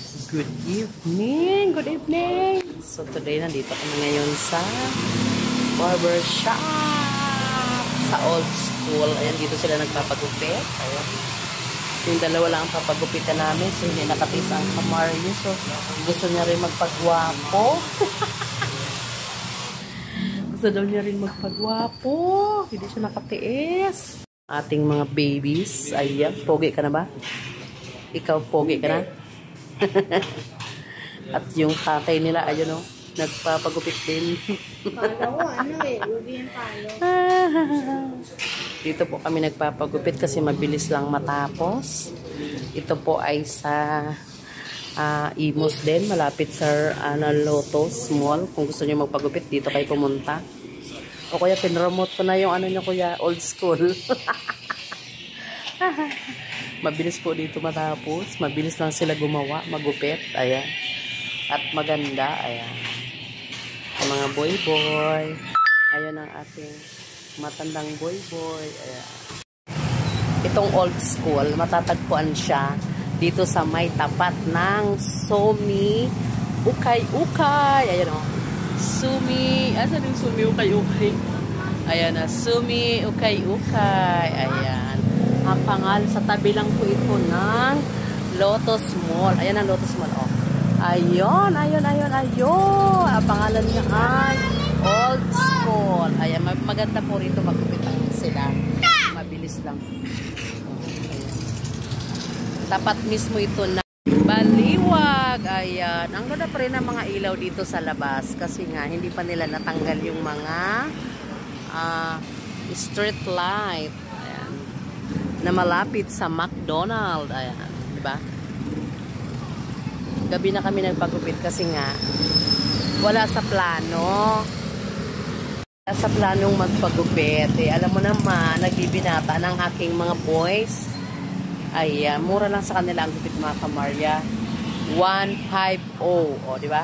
Good evening! Good evening! So today, nandito kami ngayon sa barber shop sa old school. Ayan, dito sila nagpapagupit. Ayan. Yung dalawa lang ang papagupitan namin. So hindi nakatis ang Kamario. So gusto niya rin magpagwapo. Gusto daw niya rin magpagwapo. Hindi siya nakatiis. Ating mga babies. Ayan, pogi ka na ba? Ikaw, pogi ka na? At yung tatay nila, ayun o, nagpapagupit din. Palo, ano eh, ubi yung palo. Dito po kami nagpapagupit kasi mabilis lang matapos. Ito po ay sa Imus din, malapit sa Lotus Mall. Kung gusto niyo magpagupit, dito kayo pumunta. O kaya pinromote ko na yung ano niyo kuya, old school. Mabilis po dito matapos. Mabilis lang sila gumawa, magupit. Ayan. At maganda. Ayan. Ang mga boy-boy. Ayan ang ating matandang boy-boy. Ayan. Itong old school, matatagpuan siya dito sa may tapat ng Sumi Ukay-Ukay. Ayan o. Sumi. Asan yung Sumi Ukay-Ukay? Ayan na. Sumi Ukay-Ukay. Ayan. Ang pangalan sa tabi lang po ito ng Lotus Mall. Ayan ang Lotus Mall. Oh. Ayun. Ang pangalan niya ay Old School. Ayan. Maganda po rito magkupit sila. Mabilis lang. Ayan. Tapat mismo ito na baliwag. Ayan. Ang ganda pa rin ng mga ilaw dito sa labas. Kasi nga, hindi pa nila natanggal yung mga street light. Na malapit sa McDonald's. Ayan, di ba? Gabi na kami nagpagupit kasi nga wala sa plano. Wala sa planong magpagupit. Eh, alam mo naman, nagbibinata ng aking mga boys. Ayan, mura lang sa kanila ang gupit mga kamarya. 150. O, di ba?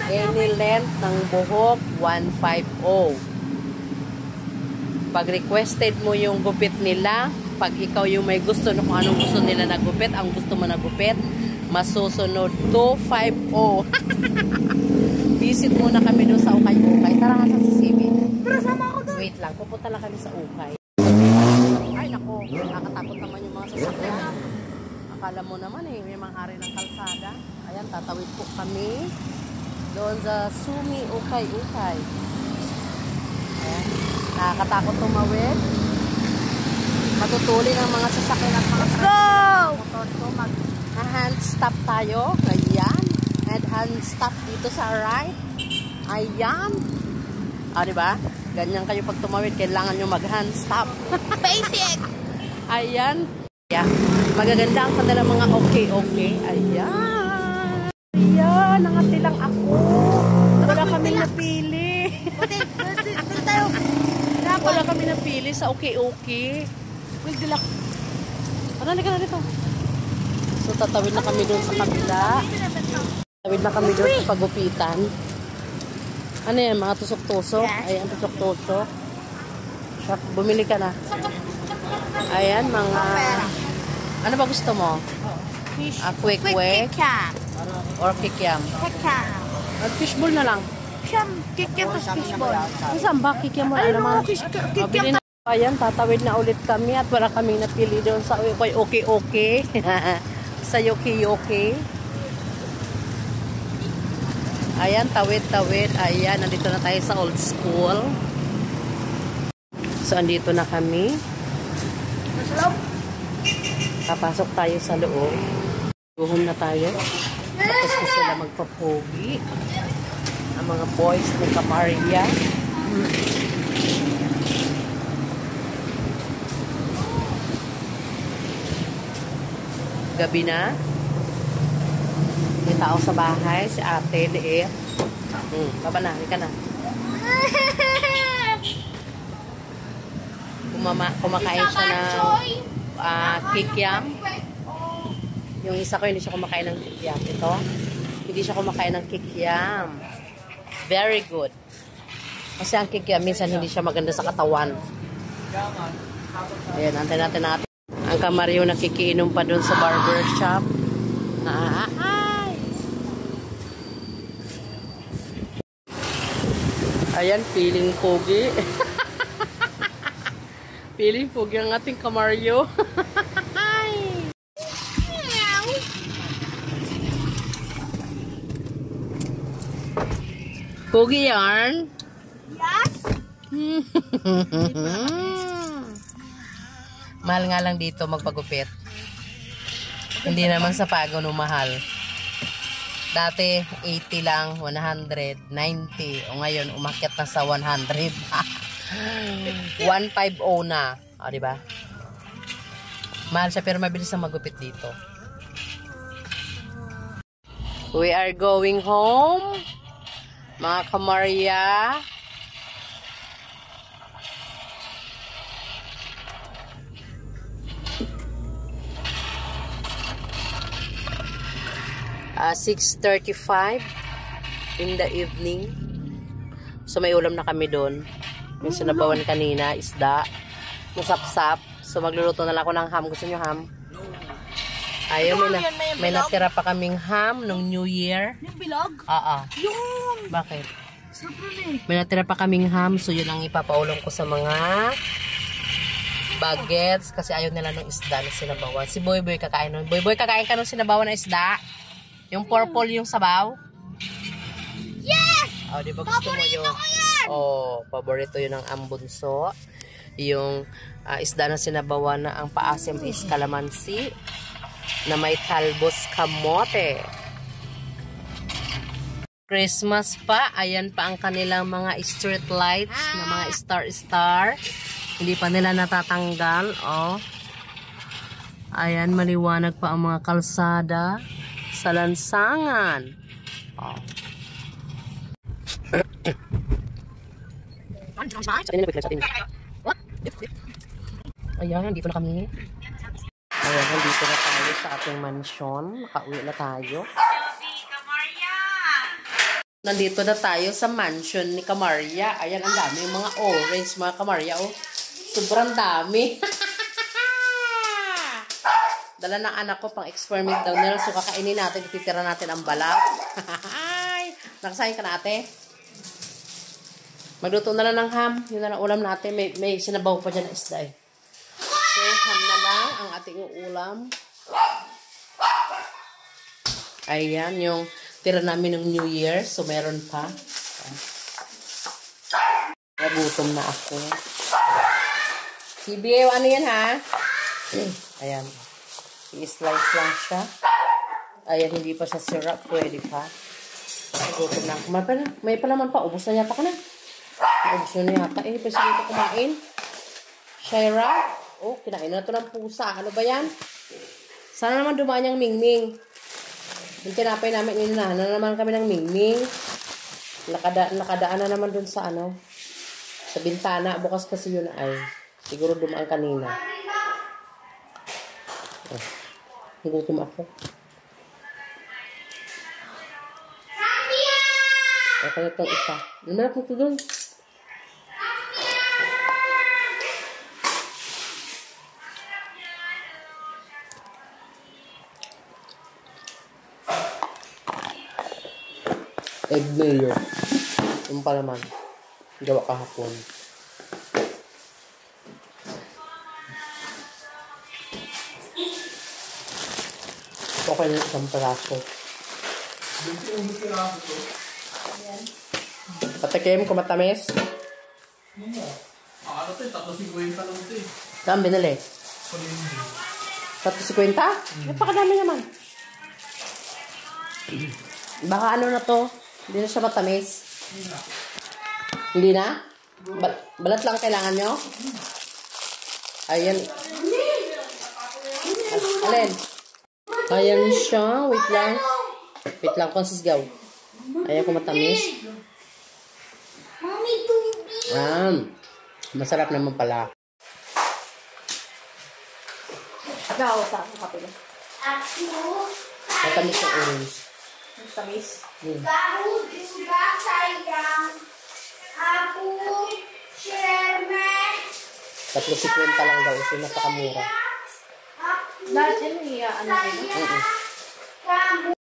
Any length ng buhok, 150. Pag requested mo yung gupit nila, pag ikaw yung may gusto kung anong gusto nila na gupit, ang gusto mo na gupit, masusunod 250. Visit muna kami doon sa Ukay-Ukay. Tara nga sa CCB. Pero sama ako doon. Wait lang, pupunta lang kami sa Ukay. Ay nako, nakakatakot naman yung mga sasakyan. Akala mo naman eh, may mga hari ng kalsada. Ayan, tatawid po kami doon sa Sumi Ukay-Ukay. Ayan, nakakatakot tumawid. Matutuli ng mga sasakyan at mga motor ko. Mag-hand stop tayo. Ayan. And hand stop dito sa right. Ayan. Diba? Ganyan kayo pag tumawid. Kailangan nyo mag-hand stop. Basic! Ayan. Ayan. Magaganda ang kanilang mga okay. Ayan. Ayan. Nangati lang ako. Wala kaming napili. Wala kami napili sa okay. Wait, dilak. Ano, halika na dito. So, tatawid na kami doon sa kabila. Tatawid na kami doon sa pagupitan. Ano yan, mga tusok-tusok? Ayan, tusok-tusok. Bumili ka na. Ayan, mga... Ano ba gusto mo? Quick. Or kikiam? Kikiam. Fishball na lang. Kikiam to fishball. Saan ba? Kikiam mo na naman. Kikiam. Ayan, tatawid na ulit kami at wala kaming napili doon sa okay. Sa yoki. Ayan, tawid. Ayan, nandito na tayo sa old school. So, andito na kami. Papasok tayo sa loob. Guhom na tayo. Tapos na sila magpapogi. Ang mga boys ng Kamaria. Gabi na. May tao sa bahay. Si ate, liit. Baba na. Halika na. Kumakain siya ng kikiam. Yung isa ko, hindi siya kumakain ng kikiam. Ito, hindi siya kumakain ng kikiam. Very good. Kasi ang kikiam, minsan hindi siya maganda sa katawan. Ayan, natin. Ang Kamario nakikiinom pa doon sa barber shop. Ayan, feeling pogi. Feeling pogi ang ating kamaryo. Pogi yarn. Yes. Mahal nga lang dito magpagupit. Hindi naman sa Pagano mahal. Dati 80 lang, 100, 90. O ngayon umakyat na sa 100. 150 na. O, diba? Mahal siya pero mabilis na magupit dito. We are going home. Mga kamarya. Uh, 6:35 in the evening. So may ulam na kami doon. Yung sinabawan kanina, isda, masapsap. So magluluto na lang ako ng ham. Gusto nyo ham? Ayun, may natira pa kaming ham nung New Year. Yung bilog? Oo. Yung! Bakit? Sobrang eh. May natira pa kaming ham. So yun ang ipapaulong ko sa mga bagets. Kasi ayaw nila nung isda na sinabawan. Si Boy Boy kakain nun. Boy Boy, kakain ka nung sinabawan na isda? Yung purple yung sabaw? Yes! Oh, di ba gusto mo yun? Oh, paborito yun ng ambunso. Yung isda na sinabawan na ang paasim is calamansi na may talbos kamote. Christmas pa. Ayan pa ang kanilang mga street lights na mga star-star. Hindi pa nila natatanggal. Oh. Ayan, maliwanag pa ang mga kalsada sa lansangan. Oh. Ayan, dito na kami. Ayan, dito na tayo sa ating mansyon. Nakauwi na tayo. Nandito na tayo sa mansion ni Kamarya. Ayan, ang dami yung mga orange, mga Kamarya. Oh. Sobrang dami. Dala ng anak ko pang experiment daw nila. So, kakainin natin. Ititira natin ang balat. Nakasahin ka na, ate? Magluto na lang ng ham. Yun na lang ulam natin. May sinabaw pa dyan na isda eh. So, ham na lang ang ating ulam. Ayan, yung tira namin ng New Year. So, meron pa. Nagutom na ako. CBA, ano yan ha? Ayan. I-slice lang siya. Ayan, hindi pa siya syrup. Pwede pa. Nagutom na ako. May pa naman pa. Ubus na yata ka na. Ubus na yata. Eh, pwede dito kumain. Syrup. Oh, kinain na ito ng pusa. Ano ba yan? Sana naman dumaan yung mingming. Yung tinapay namin, inunahan na naman kami ng mingming. Nakadaan na naman dun sa ano. Sa bintana. Bukas kasi yun ay. Siguro dumaan kanina. Oh. Gutom ako. Okay na itong isa. Naman ako ito doon. Egg mayo. Yung palaman. Gawa kahapon. Okay na isang peraso. Patikim, kumatamis. Ano to, 350 lang ito eh. Saan binili? 350? Napakadami naman. Baka ano na to? Hindi na siya matamis. Hindi na? Balat lang kailangan nyo? Ayan. Alin? Ayan siya. Wait lang. Wait lang, konsisgaw. Ayan kung matamis. Mami, tubig. Masarap naman pala. Ikaw, sa akong kapila. Matamis ng orange. Matamis. Baru juga sayang. Aku Sherman. 350 lang daw. So, napakamura. Lahat yan, ano yun? Kamu